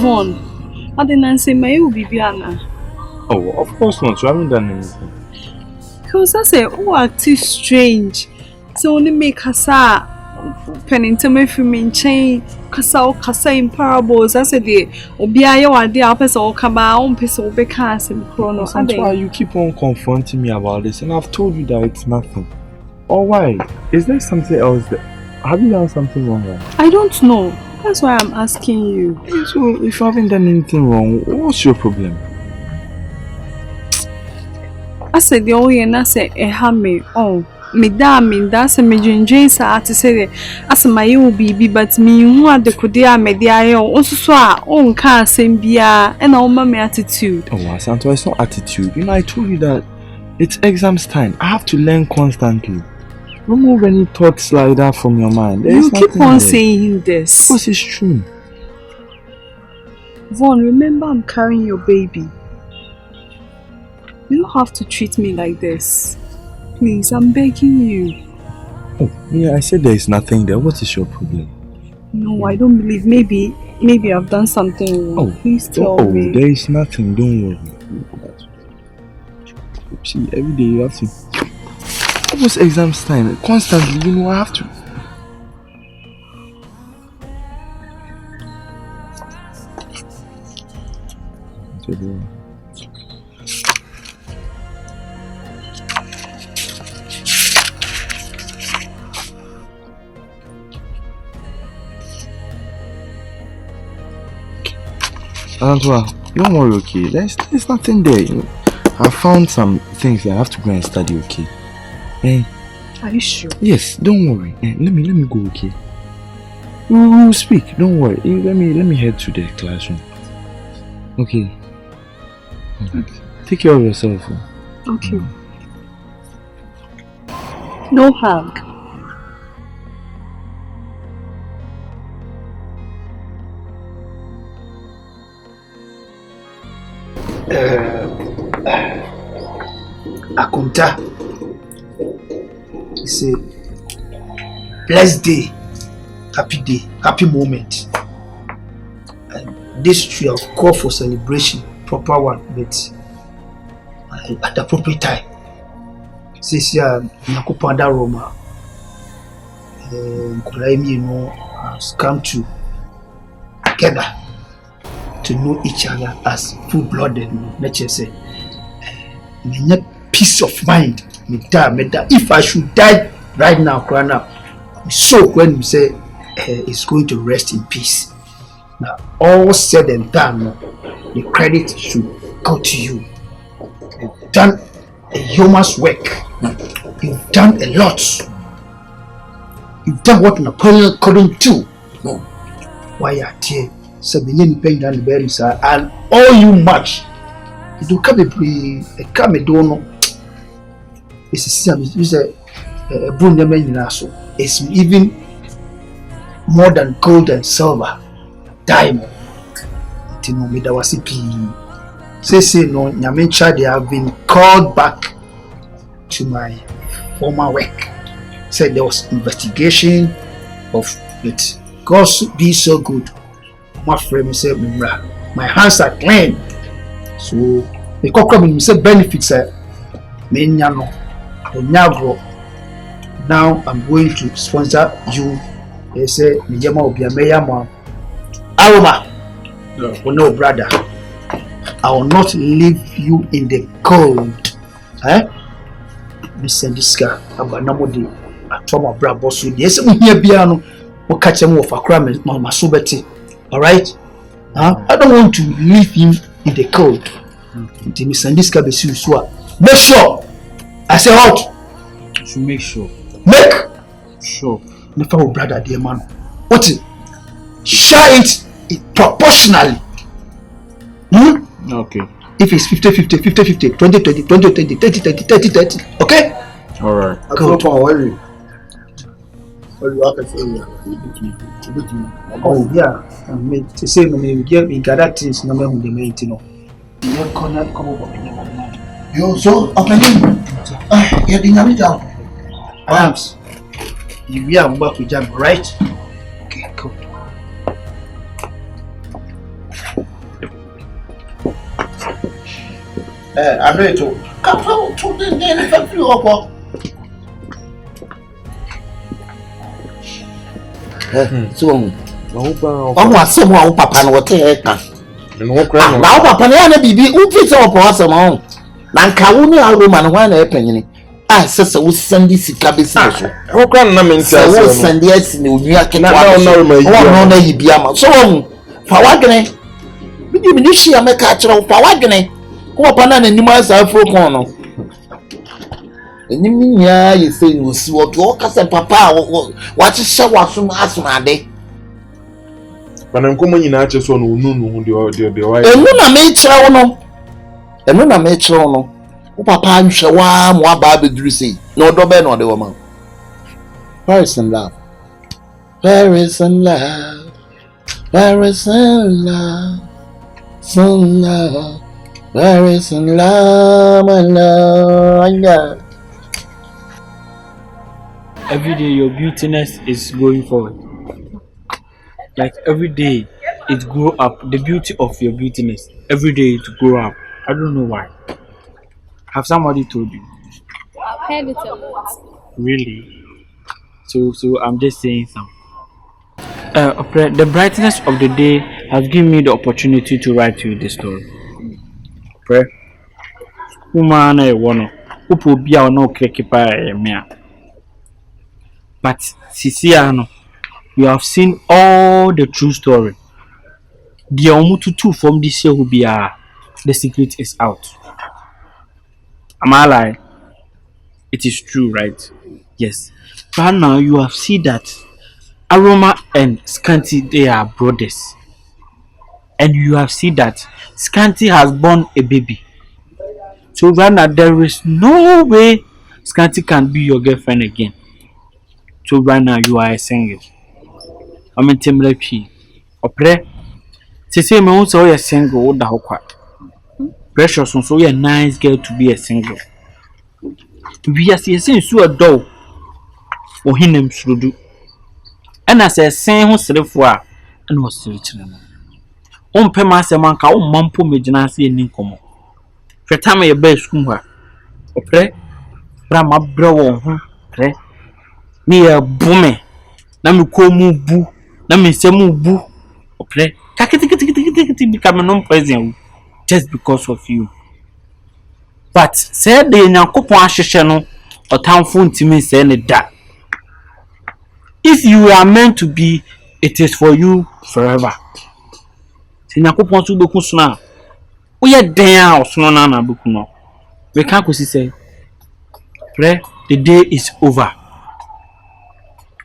Vaughn, I didn't say my Bibiana. Oh, of course not. You haven't done anything. Because I say, oh, acting strange. So only make us penning to me from in chain, Casa in parables. I said, Obia, you are the opposite or Kaba, piece of Becas and Chrono. That's why you keep on confronting me about this, and I've told you that it's nothing. Or why? Is there something else that... Have you done something wrong? I don't know. That's why I'm asking you. So, if you haven't done anything wrong, what's your problem? I said, the only and I said, me. Oh, me that's a major James. I to say, as my you be, but me who are the Kodia media, also saw own car, same beer, and all my attitude. Oh, Santo, it's not attitude. You know, I told you that it's exams time. I have to learn constantly. Remove any thoughts like that from your mind. You keep on saying this. Because it's true. Vaughn, remember I'm carrying your baby. You don't have to treat me like this. Please, I'm begging you. Oh, yeah, I said there is nothing there. What is your problem? No, I don't believe. Maybe I've done something wrong. Please tell me. Oh, there is nothing. Don't worry. See, every day you have to... Almost exams time. Constantly, you know, I have to... Antoine, don't worry, okay? There's nothing there. You know? I found some things that I have to go and study, okay? Are you sure? Yes, don't worry. Let me go, okay? We'll speak. Don't worry. Let me head to the classroom. Okay. Take care of yourself. Okay. No hug. Akunta, it's a blessed day, happy moment. And this should have called for celebration, proper one, but at the appropriate time. This year, Nakupanda Aroma, has come together to know each other as full-blooded. Let's just say, peace of mind. If I should die right now, so when you say it's going to rest in peace. Now, all said and done, the credit should go to you. You've done a yeoman's work. You've done a lot. You've done what Napoleon couldn't do. No. Why are you and all you much? It will come a donor. It's even more than gold and silver, diamond. Say no, Nyamencha, they have been called back to my former work. Said there was investigation of it. God be so good. My friend said, my hands are clean. So the cockroach said benefits now I'm going to sponsor you. They say Aroma. No brother, I will not leave you in the cold. Mr. Diska, Abanamodi, Atoma Brabosu. Yes, here piano will catch him off a crime and Masubeti. Alright? I don't want to leave him in the cold. Mr. Diska be make sure. I say what? You should make sure. Make sure. Never brother, dear man. What is? Share it proportionally. Okay. If it's 50-50, 50-50, 20-20, 20-20, 30-30, 30-30, okay? Alright. Good. Oh, yeah. I mean, to say, we gather things, no matter who they make, you know. Yo, so, you're doing job. Arms. You are back with jam, right? Okay, cool. I know it. Come out to the end of you. So, someone papa no take. Now, papa, na bibi, who fits up for us among. Nanka, who knew Aroma and one penny. I says, I will send this business. How can I mean? I will send yes in the York. No, you be a so for wagging. You see, I'm a catcher of wagging. Who upon an animals are for corner. And you mean, yeah, you say you see what walkers and papa what is so was from us my day. But I'm coming in at just on the wife. And when I made Chono, and when I made Chono, papa, you shall want more Barbie Drissy, no doben or the woman. Paris and love. Paris and love. Paris and love. Some love. Paris and love, my love. Every day your beautiness is going forward. Like every day it grow up. The beauty of your beautiness. Every day it grow up. I don't know why. Have somebody told you? I've heard it a lot. Really? So I'm just saying something. The brightness of the day has given me the opportunity to write you this story. Pray. Woman, I wanna. Upo bia no kekipa mea. But Sisiano, you have seen all the true story. The omututu from this year will be the secret is out. Am I lying? It is true, right? Yes. But now you have seen that Aroma and Scanty, they are brothers. And you have seen that Scanty has born a baby. So right now there is no way Scanty can be your girlfriend again. So right now you are a single. I mean Timlechi. Opre. Say me also you're single what the hell. Precious so you're a nice girl to be a single. We are seeing so a doll or him should do. And as I say who sleep for and was reaching. On Pemasa manka on mampo majinasi and incomo. For time your best school. Opre. Brahma bro. Pre. Me a boome. Na me ko mu bu. Na me se mu bu. Opre. Kakiti become non-present just because of you. But said the Yankopon Ashishano or town phone to me saying that if you are meant to be, it is for you forever. Yankopon to book now. We are there or Sonana Bukuno. We can't say, pray the day is over.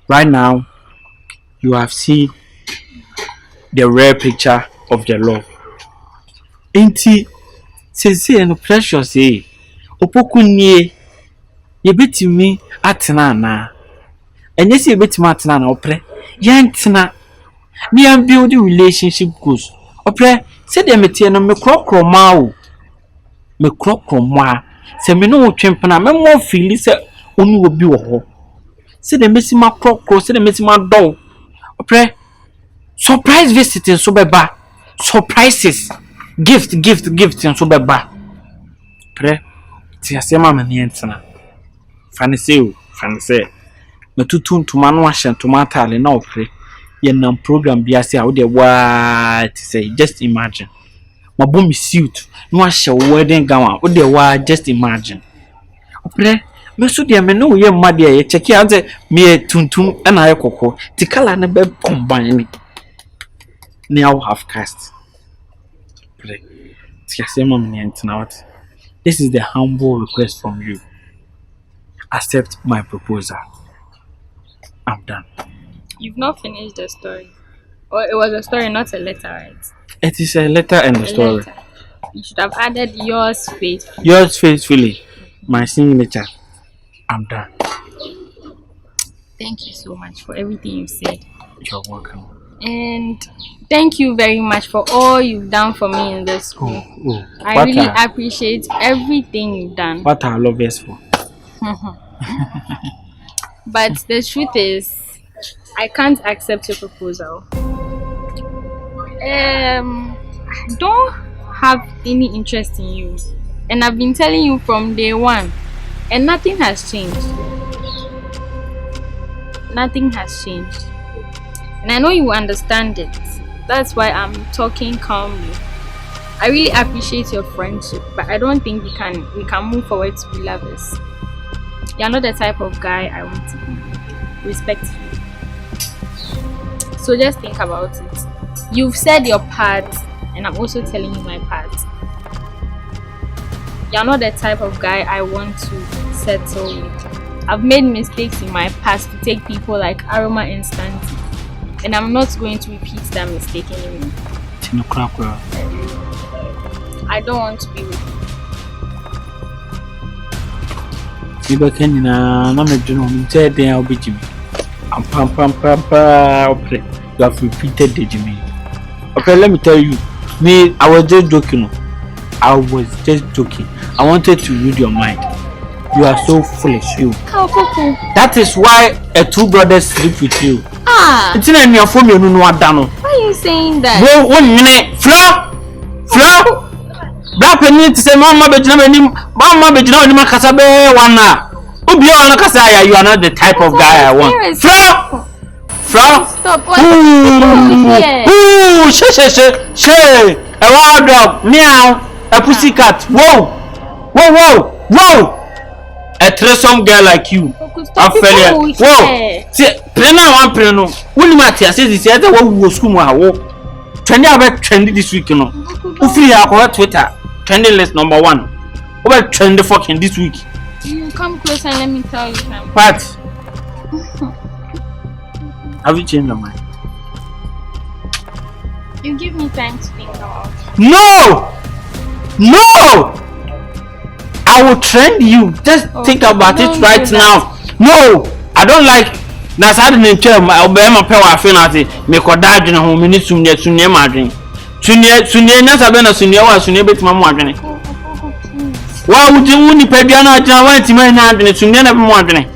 Right now, you have seen the rare picture of the love. Ain't it? Say no precious say. Opoku nie. Ye betimi atena na. Enye se ye betimi atena na opre. Ye ntena. Me am build the relationship goes. Opre, say dem metie no me krokro ma o. Me krokro ma. Se me no twempena me mo feel se onu obi wo ho. Se dem mesi ma krokro, se dem mesi ma do. Opre. Surprise visiting so beba. Surprises. Gift and so beba. Pre. Ti asema mani entena. Fani say. Me tutu ntoma no ahye ntoma atale na opre. Ye nam program bi ase a wo de wa ti say just imagine. Mabo me suit no ahye wedding gown wo de wa just imagine. Opre. Me so de me no ye mma de ye check ya say me tuntum na ye kokko. Ti kala na be combine ni. Now have cast. Pre. Ti asema mani entena what? This is the humble request from you. Accept my proposal. I'm done. You've not finished the story. Or it was a story, not a letter, right? It is a letter and a story. Letter. You should have added yours faithfully. Yours faithfully. My signature. I'm done. Thank you so much for everything you said. You're welcome. And thank you very much for all you've done for me in this school. I really appreciate everything you've done. What are lovers for? But the truth is, I can't accept your proposal. I don't have any interest in you. And I've been telling you from day one. And nothing has changed. Nothing has changed. And I know you understand it. That's why I'm talking calmly. I really appreciate your friendship, but I don't think we can move forward to be lovers. You're not the type of guy I want to be. Respectfully. So just think about it. You've said your part, and I'm also telling you my part. You're not the type of guy I want to settle with. I've made mistakes in my past to take people like Aroma and Scanty, and I'm not going to repeat that mistake anymore. I don't want to be with you. You have repeated the Jimmy. Okay, let me tell you. Me, I was just joking. I was just joking. I wanted to read your mind. You are so foolish, you. Opoku. That is why two brothers sleep with you. Why are you saying that? One minute, Flo. That penny to say, Mama, but you know, you are not the type of guy I want. Flo. Stop. She. A wardrobe, meow, a pussycat. Whoa. A threesome girl like you. I'm failure. Whoa. See, one preno. Only Mattia says this other one will school. Trendy about trendy this week, you know. Who free our Twitter? Trendy list number 1. About trendy fucking this week. You come close and let me tell you something. What? Have you changed your mind? You give me time to think about it. No! I will trend you. Just think about it right now. No! I don't like. That's how the name term. I'll be my power. Finalizing. Me kodad na home. Me ni sunye madrin. Sunye na sabe na sunye wa sunye beti mamu adwene. Wa uti uni pebia na ajina wa ntima na adwene sunye na mamu adwene.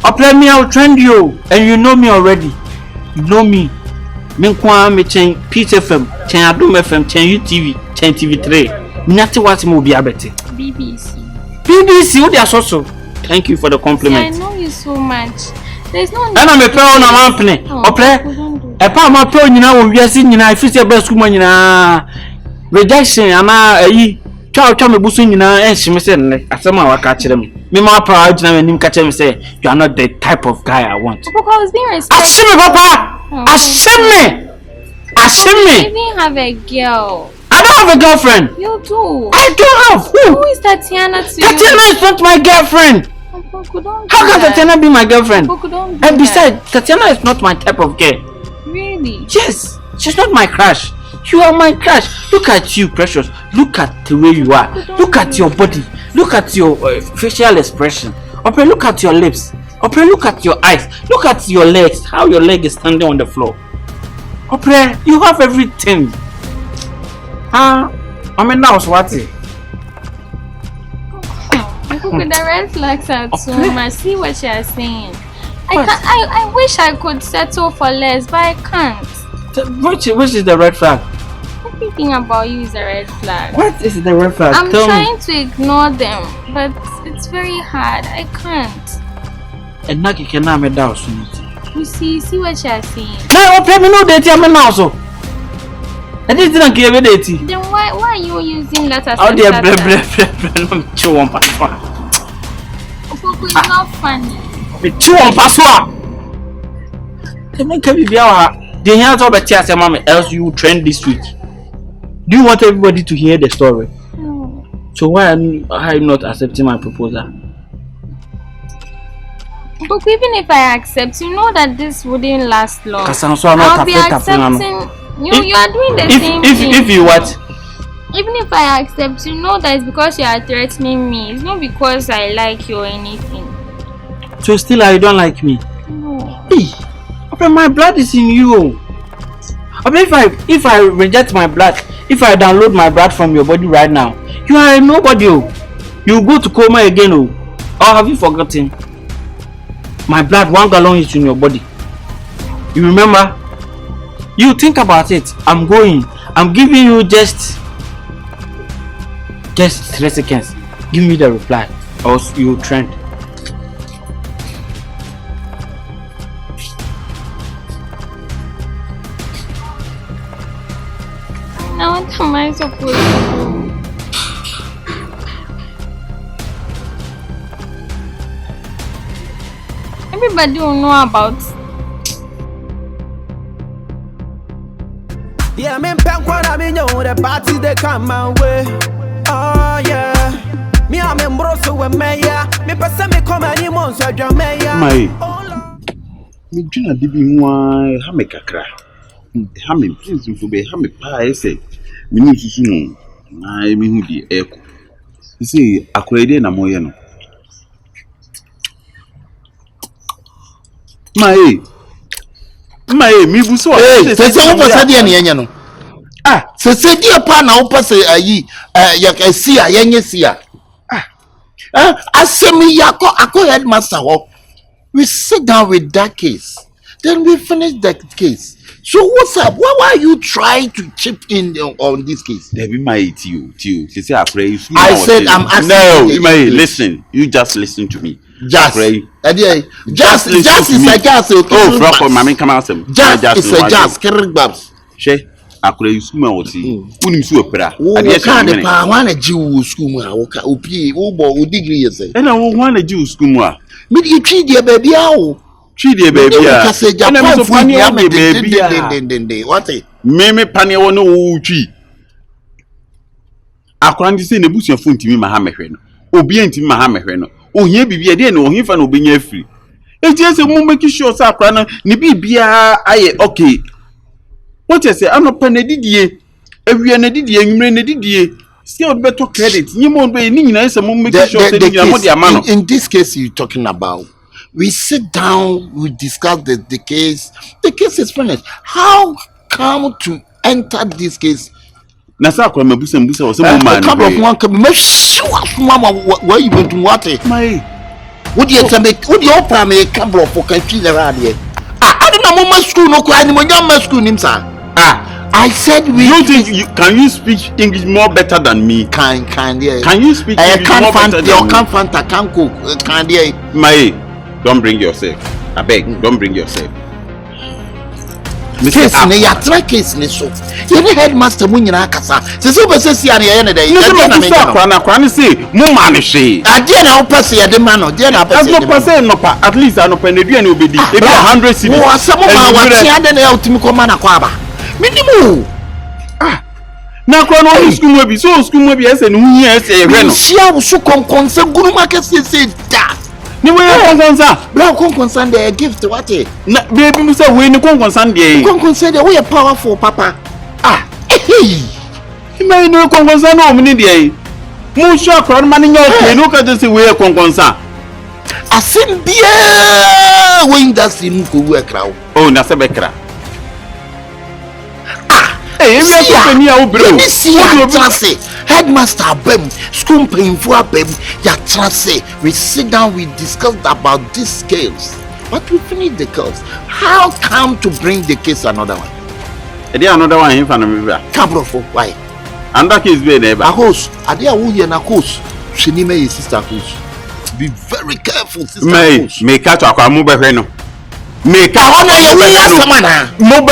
Apply me, I'll trend you, and you know me already. You know me. Me kwa me chen Peace FM, chen Adom FM, chen UTV, chen TV3. Nothing what mo be abete. BBC, what they are so. Thank you for the compliment. See, I know you so much. There's no. And I'm a player on a company. Apply. A part my pro nyina wo wiase nyina if say best school nyina rejection ama twa me busu nyina enhime say ne asema waka kire me ma proud na nim ka kire me say you are not the type of guy I want. Because I was being respectful. Ashime papa. Ashime. You even have a girl. I don't have a girlfriend. You do. I don't have. Who is Tatiana to you? Tatiana is not my girlfriend. How can Tatiana be my girlfriend? And besides, Tatiana is not my type of girl. Really? Yes, she's not my crush. You are my crush. Look at you, precious. Look at the way you are. Look at your body. Look at your facial expression. Opre, look at your lips. Opre, look at your eyes. Look at your legs. How your leg is standing on the floor. Opre, you have everything. I mean, now what? The red flags are too much. See what you are saying. I wish I could settle for less, but I can't. Which is the red flag? Everything about you is a red flag. What is the red flag? I'm trying to ignore them, but it's very hard. I can't. And now you cannot make that. You see what you are saying. No, okay, me no date. I'm now so. I didn't give you date. Then why are you using that as a starter? No, chew on passport. Opoku is not funny. Chew on passport. Can be the hands of a teacher, mommy, else you trend this week. Do you want everybody to hear the story? No. So why are you not accepting my proposal? But even if I accept, you know that this wouldn't last long. I'll be accepting. You are doing the same thing. If you what? Even if I accept, you know that it's because you are threatening me. It's not because I like you or anything. So still you don't like me? No. Hey, my blood is in you. If I reject my blood, if I download my blood from your body right now, you are a nobody. You go to coma again. Or have you forgotten? My blood, 1 gallon is in your body. You remember? You think about it. I'm giving you just Just 3 seconds. Give me the reply, or you trend. Now what am I supposed to do? Everybody will know about. Yeah, me punk when I mean the party they come my way. Oh yeah. Me I'm in broso with me yeah. Me pesa me come any months with your me yeah. My me juna dibi nwa ha me kakra. Ha me please for be ha me pa ese. Me ni susu no. Na me hu di eko. See akwede na moye no. My mi buso. Hey, say what person dey na no. Ah, say dia pa na wo pese ayi ya ka Seer yenye Seer. Asemi akọ headmaster ho. We sit down with that case. Then we finish that case. So what's up? Why are you trying to chip in on this case? There be my tio. She say Akre. I said I'm asking. No, my listen. You just listen to me. Just is a gas. Oh, rock on my come out. Just is a gas. Kiribabs. She Akre you suma oti. Unim su opera. Ade ka pa wan agi wo school mu a wo ka opi wo bo wo degree yese. E na wo wan agi wo school mu a. Me di twi dia baby a wo. Twi dia baby a. Ka se Japan fu dia me de. What? Me pane wo no wo twi. Akra ndi se na busuafo ntimi ma ha mehwe no. Obi ntimi ma ha mehwe no. Ohia bibia de na ohimfa na obenya afiri. Eje se mo make sure sa akra no ne bibia aye okay. What you say? I'm not penedidie. Every anedidie, you may nedidie. Still better credit. You won't be any nice among making sure that in this case you're talking about, we sit down, we discuss the case. The case is finished. How come to enter this case? Nasa kwa mabusa or some man. Couple of one can make sure mama where you went to water. My would you make would your family couple of countries around here? I don't know my school no cry anymore. Your school name sir. I said we. You think you can you speak English more better than me? Can yeah. Can you speak English more better than me? I can't cook. Can yeah. My, don't bring yourself. I beg, don't bring yourself. Case ne ya try case ne so. You the headmaster mu nyina akasa. Se so be se Seer ne ya ne dey. You na me so kwa na say mo ma ne hwe. Ade na wo pese ya de ma no. De na pese. No pese no pa. At least I no pe na dua na obedi. E be 100 cedis. Wo asemo ma wa ti ade na ya utimi ko ma na kwa aba. Minimum. Na kwa no school mo bi so school mo bi ese ne hu hia ese ye hwe no. Sia wo so konkonse guru market say da. Ni we konkonsa. Bra konkonsa dey gift what e. Na baby mu say we ni konkonsa dey. Konkonsa dey we powerful papa. Hey. Ime ni konkonsa no mu ni dey. Mu sure akra no mani nya okay no ka just say we konkonsa. Asim bia we industry mu ko we kra. Oh na se be kra. Hey, headmaster abem, school painful abem, ya trance. We sit down, we discuss about these scales, but we finish the case. How come to bring the case another one? There another one in front of me. Cabrofo, why? And that case be there. A host, Adia Wuya na host. She name is sister host. Be very careful, sister host. May catch a mobile no. Make a mobile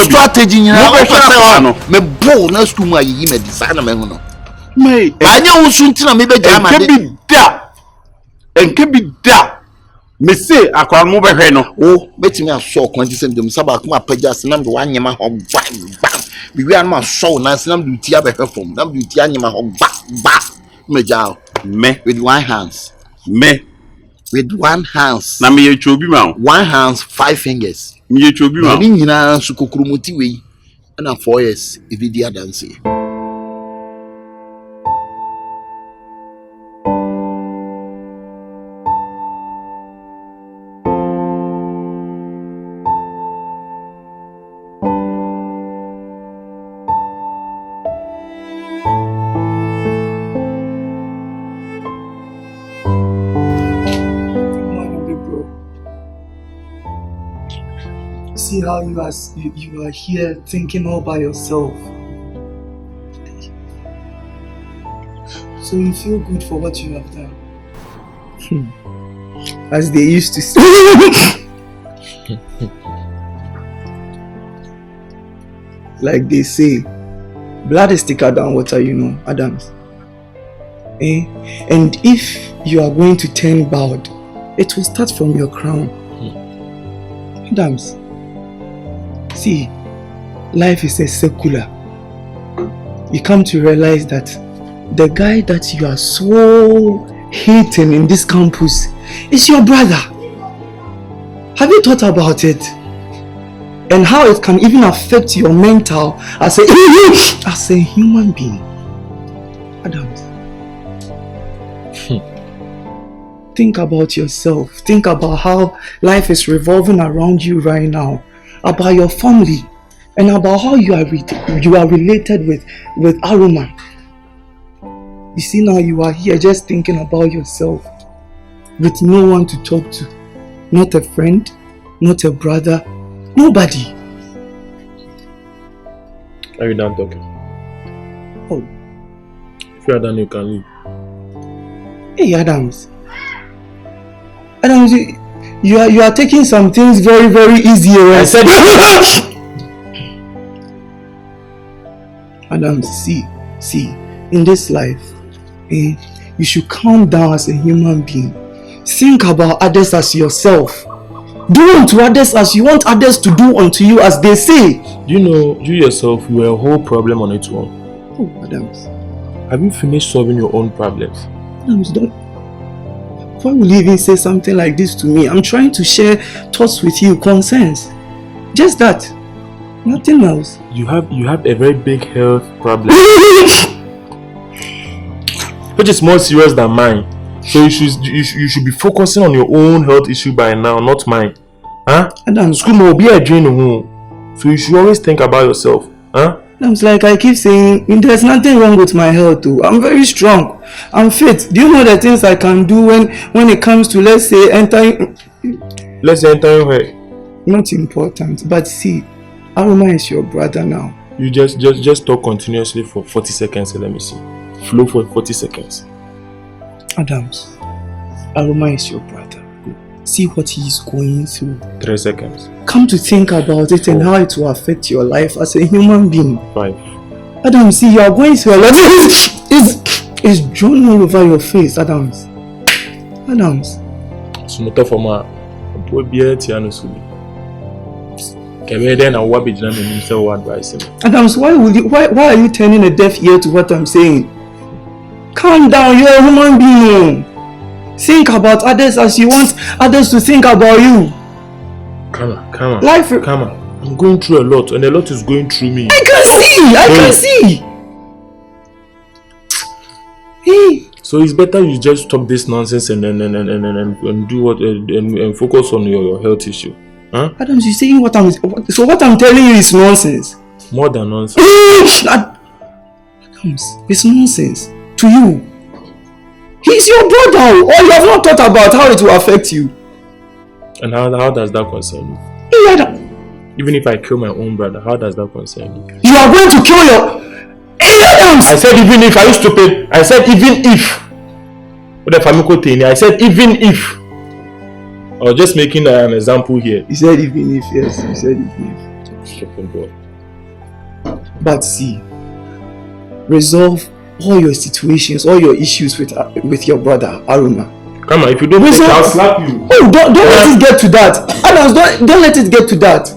strategy me bro na school ma yi me design me ho no me anya wo suntina me be jama enke bi da me say akwa mobile no o betimi aso kwanti sem dem saba kuma pagya senam de wanyema ho bam bi wi an ma so na senam de uti abehwe fom nam de uti anyema ho ba me jao me with one hands me with one hands na me yechobi ma one hands 5 fingers me yechobi ma ni nyina su kokromoti we na 4 years if you dey dance. See how you are here thinking all by yourself. So you feel good for what you have done. As they used to say. Like they say, blood is thicker than water, you know, Adams. And if you are going to turn bowed, it will start from your crown. Adams, see, life is a circular. You come to realize that the guy that you are so hating in this campus is your brother. Have you thought about it? And how it can even affect your mental as a human being. Adams. Think about yourself. Think about how life is revolving around you right now. About your family. And about how you are related with Aroma. You see, now you are here just thinking about yourself. With no one to talk to. Not a friend. Not a brother. Nobody. Are you done talking? Oh. If you are done, you can leave. Hey, Adams. Adams, you are taking some things very, very easy. I said Adams, see, in this life, you should calm down as a human being. Think about others as yourself. Do unto others as you want others to do unto you, as they say. You know, you yourself, you are a whole problem on its own. Oh, Adams. Have you finished solving your own problems? Adams, don't. Why will you even say something like this to me? I'm trying to share thoughts with you, concerns. Just that. Nothing else. You have a very big health problem. Which is more serious than mine. So you should be focusing on your own health issue by now, not mine. Huh? Adams, school will be a drain home. So you should always think about yourself. Huh? Adams, like I keep saying, there's nothing wrong with my health too. I'm very strong. I'm fit. Do you know the things I can do when it comes to, let's say, entering? Let's say entering where? Not important. But see, Aroma is your brother now. You just talk continuously for 40 seconds. Let me see. Flow for 40 seconds. Adams, Aroma is your brother. See what he is going through. 3 seconds. Come to think about it. 4. And how it will affect your life as a human being. 5. Adams, see, you are going through a lot. It's drawn all over your face, Adams. Adams. So not for my boy be tiano suli. Adams, why are you turning a deaf ear to what I'm saying? Calm down, you're a human being. Think about others as you want others to think about you. Come on. Life. Come on. I'm going through a lot, and a lot is going through me. I can see. Hey. So it's better you just stop this nonsense and do what and focus on your health issue. Huh? Adams, you're saying what I'm telling you is nonsense. More than nonsense. Adams, it's nonsense to you. He's your brother, or you have not thought about how it will affect you. And how does that concern you? Yeah. Even if I kill my own brother, how does that concern you? You are going to kill your... I said even if. Are you stupid? I said even if. What the family thing? I said even if. I was just making an example here. He said even if, yes. He said even if. Stupid boy. But see, resolve all your situations, all your issues with your brother, Aroma. Come on, if you don't take it, I'll slap you. Oh, don't let it get to that. Adams, don't let it get to that.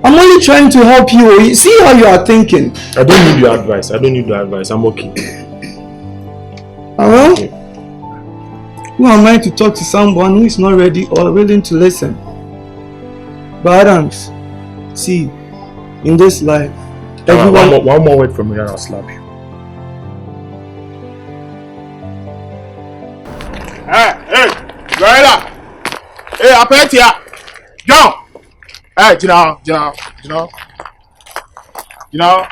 I'm only trying to help you. See how you are thinking. I don't need your advice. I'm okay. Okay. Who am I to talk to someone who is not ready or willing to listen? But Adams, see, in this life, everyone... One more word from me and I'll slap you. Hey, Joella! Hey, Apetia! John! Hey, you know.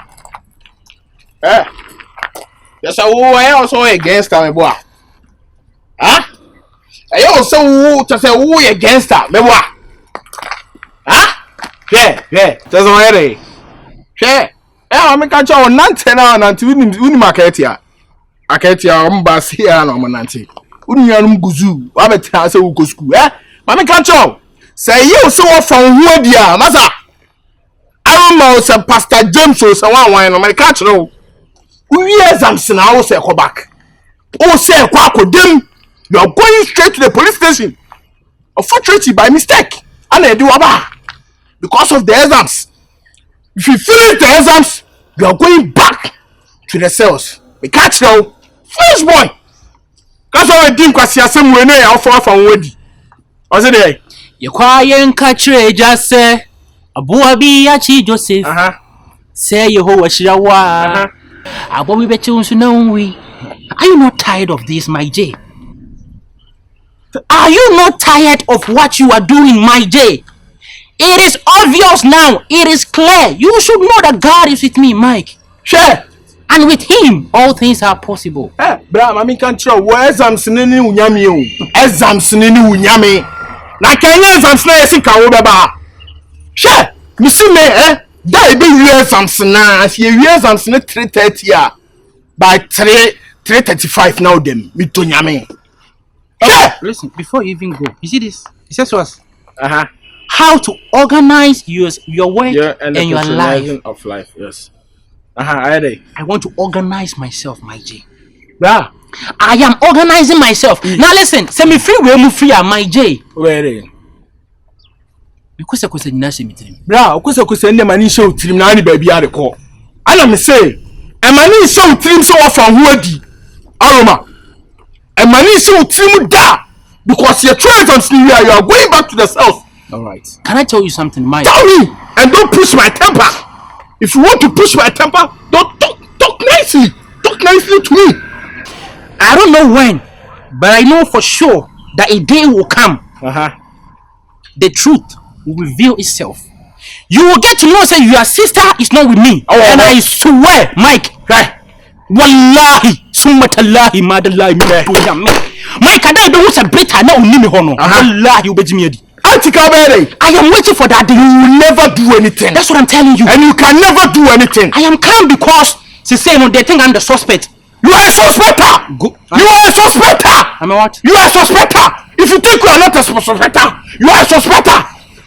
Hey, there's a war also against her, boy. Huh? I also to say who against her, me boy. Huh? Yeah, that's already. Yeah. I'm catch on nante now, nante win market here. Akatia ombasi ya no manante. Unuanum guzu, wa beta se wo go school. Mama kan cho. Say you so what from who dia, masa. Aroma say Pastor James so wan no man kan cho. We exams na wo say go back. O say kwa akodem. You are going straight to the police station. Unfortunately by mistake. And I do aba. Because of the exams. If you finish the exams, you are going back to the cells. We catch you. First boy. That's why we didn't catch you. Some way now for ready. What's it there? You quiet catch you just say. Abuabi achi Joseph. Say you ho ashirawa. Abuabi betu sunawi. Are you not tired of this, my J? Are you not tired of what you are doing, my J? It is obvious now. It is clear. You should know that God is with me, Mike. Sure. And with him, all things are possible. Bra, mami can't tell where exams nini unyami o. Exams nini unyami. Na Kenya exams na yesi kawo beba. Sure. Misi me da be exams na. If you exams na 3:30 by 3:35 now them. Me to nyami. Sure. Listen, before you even go, you see this? It says to us. How to organize your work and your life. Of life, yes. I want to organize myself, my J. Yeah. I am organizing myself. Now listen, send me free way move free my J. Where? Because I could say nasi mitrim. Bra, because I mani show trim na ni baby are call. And I'm say, a mani show trim so often who Aroma. A mani show trim da because you're trying to see where you are going back to the south. All right. Can I tell you something, Mike? Tell me, and don't push my temper. If you want to push my temper, don't talk nicely. Talk nicely to me. I don't know when, but I know for sure that a day will come. The truth will reveal itself. You will get to know that your sister is not with me. And I swear, Mike, wallahi, sumatallahi, madallahi, Mike, I don't know who's a better now. Wallahi, ubejimiedi. I am waiting for that day. You will never do anything. That's what I'm telling you. And you can never do anything. I am calm because they say they think I'm the suspect. You are a suspecter. You are a suspecter. I'm a what? You are a suspecter. If you think you are not a suspecter, you are a suspecter.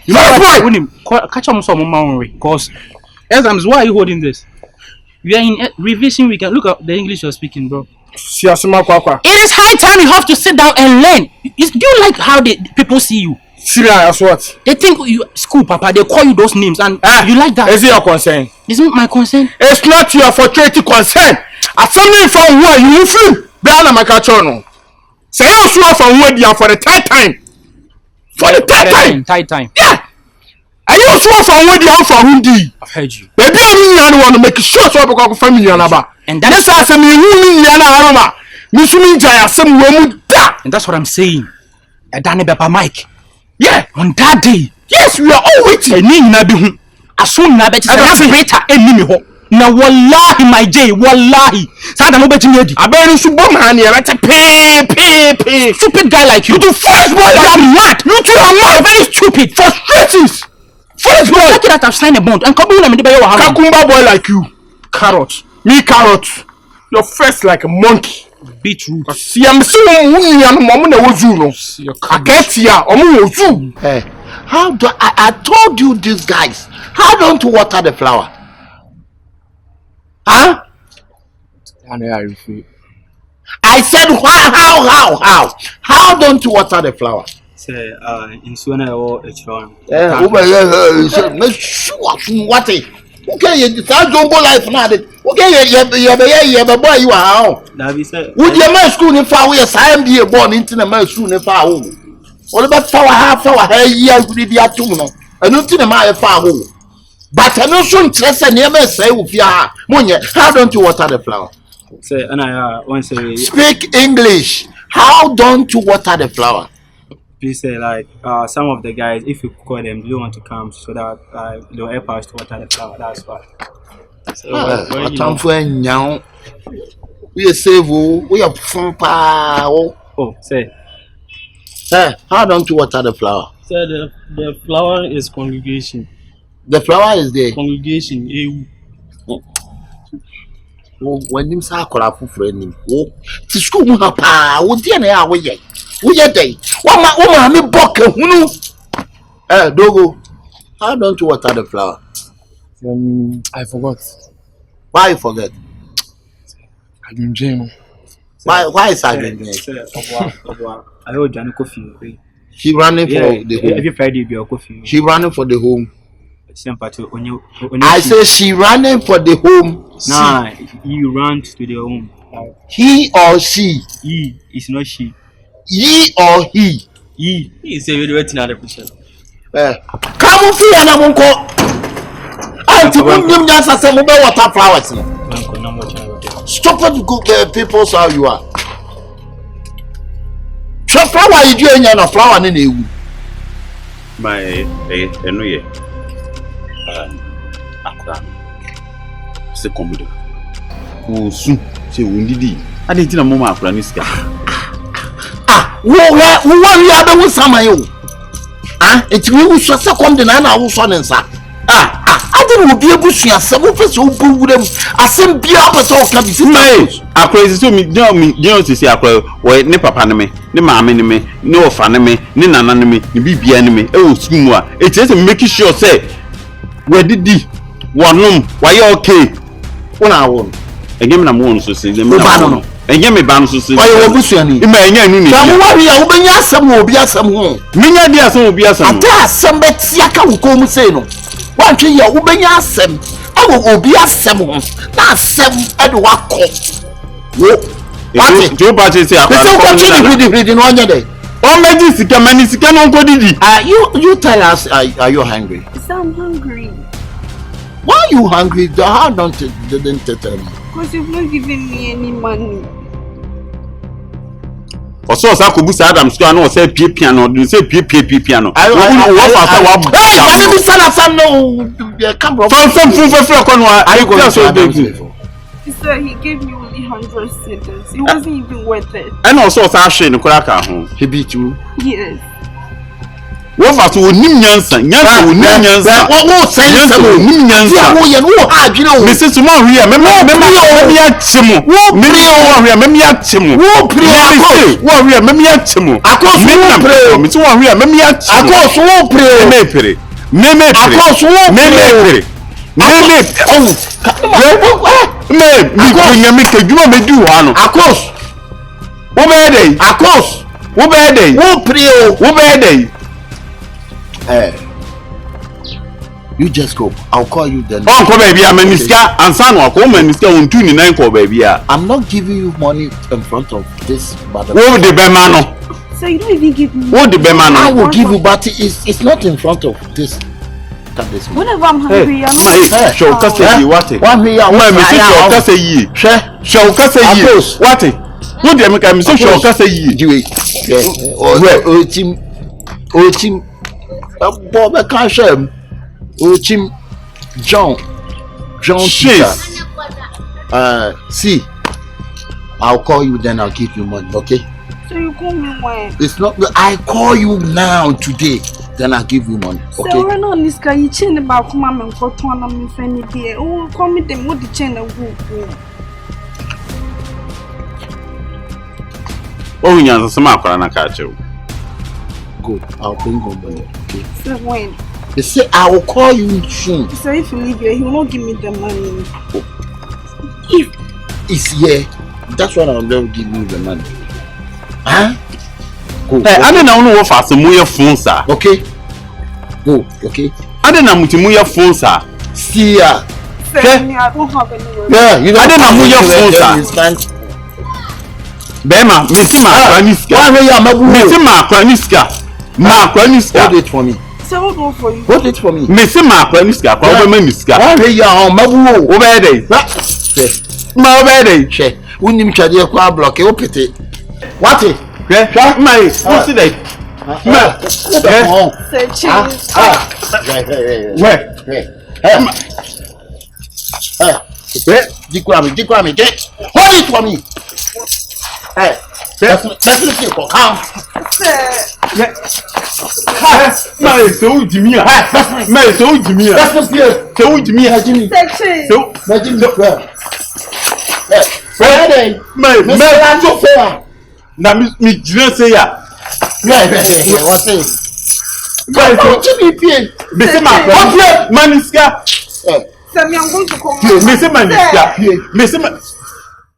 You know what? Catch up some memory. Because exams, why are you holding this? We are in revision weekend. Look at the English you're speaking, bro. It is high time you have to sit down and learn. Do you like how the people see you? Serious what? They think you school, Papa. They call you those names, and you like that. Is it your concern? Isn't my concern? It's not your fortuity concern. As something from where you feel, Brianna Macachono. Say you swear from where you are for the third time. For the third time. Third time. Yeah. And you swear from where you are for Hundi. I've heard you. Baby, I don't want to make sure so because family and about. And that's why I say me who Aroma. And that's what I'm saying. Adane Baba Mike. Yeah, on that day. Yes, we are all waiting. As soon as I na wallahi my J, wallahi. Sada no beti medi. Abeni su bom hani right pay. Stupid guy like you. You first boy, you are mad. You two are mad. Very stupid. Frustrations. First boy. Lucky that I've signed a bond. And come on, me dey Kakumba boy like you. Carrot. Me carrot. You're first like a monkey. Beetroot. See, I'm so Hey, how do I told you these guys? How don't you water the flower? Huh? I said how? How don't you water the flower? Say in Suena or What? Okay, you start jumbo life now. Okay, you boy you are. Would your man school in far away? I am the born into the man school in far home. What about half hour year with the atumno? I don't think my far home. But I know soon trust and never say with your Munya. How don't you water the flower? Say and I want to speak English. How don't you water the flower? Please say like some of the guys, if you call them, they don't want to come so that they'll help us to water the flower. That's why. So time for now. We are save. We are from power. Oh, say. How don't you water the flower? Say the flower is congregation. The flower is there. Congregation. when him sa kola fufure nim wo ti school mu ha pa wo die na ya wo ye dey wo ma me bok hunu dogo how don't you water the flower? I forgot. Why you forget? I didn't dream. Why is I doing? I heard Johnny coffee. She running for the home. Every Friday be a coffee. She running for the home. I say she running for the home. Nah, he runs to the home. He or she? He is not she. He or he? He is a very waiting at the position. Come on, see and I'm going. Auntie, you just say mobile water flowers. Stop it, good people. How you are? So flower you doing a flower in you? My no ye. Akra. Se komodo. Wo su se wondidi. Ade ntina mama akra ni sika. Wo ya be wo sama yo. Enti wo so se kom de na wo so ne nsa. Ade wo bi ebusua se wo fe so bo wuram. Asem bia pese o ka bi si akra isi so mi sisi akra wo ne papa ne me ne maame ne me ne ofa ne me ne nana ne me ne bibia ne me e wo sumu a eti ese make sure say we didi wonum why okay una won engem na mo won so se dem na engem me ban so se why wo busua ni ima enya nu ni ya wo wari ya wo benya asem wo bi asem ho minya di asem wo bi asem ata asem betia ka wo ko mu sei no wantwe ya wo benya asem awo obi asem ho na asem ade wakọ wo wati jo ba che se akwa ko hidi no anya dey o meji sika mani sika no ko didi you tell us are you hungry? I'm hungry. Why are you hungry? How didn't tell me? Because you've not given me any money. Oso sa ko busa Adam so na o say pie piano do say pie piano I fa sa wa hey me sana sam no come from fun ko no are you going to So he gave me only 100 cedis. It wasn't even worth it. And also sa hwe no kura ka ho he beat you. Yes. Wo fa so onim nyansa wo say wo nim nyansa wo ye no ha adwene wo Mrs. Mo hwe me ya chimo wo hwe me ya chimo wo pre wo hwe me ya chimo akoso wo pre me so wo hwe me ya chimo akoso wo pre me pere akoso wo pre me keduma me du ha no akos wo be dey akos wo be dey wo pre wo be dey you just go. I'll call you then. Oh, come baby, I'm Niska and son or come and Niska on 29 call baby. I'm not giving you money in front of this mother. What the Bemano? So you don't even give me. What the Bemano? I will give you, but it's not in front of this. Whenever I'm hungry, I'm not. Show Cassie, what it? 1 million. Why, Cassie, ye? Show Cassie, what it? What the American Mr. Show Cassie, ye? Oh, team. Bob, I can't share him. Ochim John Cheese. See, I'll call you then I'll give you money, okay? So you call me when? It's not I call you now today, then I'll give you money, okay? So we're not this guy, you chain about come and for to me friendly there. Oh, call me them what the chain of go. Oh, you some na catch you. Good, I'll bring you money, okay? So when? They say I will call you soon. So if you leave here, he will not give me the money. If it's here, that's what I'll never give you the money. Huh? Go. Hey, I don't know what fast your phone, sir. Okay. Go, okay. I don't know what your phone, sir. Seer. I don't have any. Yeah, you I don't know your phone, sir. Bema, Missy Macraniska. Missy Macraniska. Hold it for me. So what go for you? Hold it for me. Missy Macraniska. Probably Niska. Why you are on Mabu? Obey. Obey. She. We need to do a block. You put it. What it? My, what's it? Dikwami, get. Hold it for me. Hey, definitely for come. So Jimmy, so Jimmy, Jimmy. so Jimmy, Jimmy. so Ready? Me Mr. Seer. na me gyina say ya. What's it? Guys, me say my friend. Maniska. Sammy, I'm going to come. Me say maniska. Me say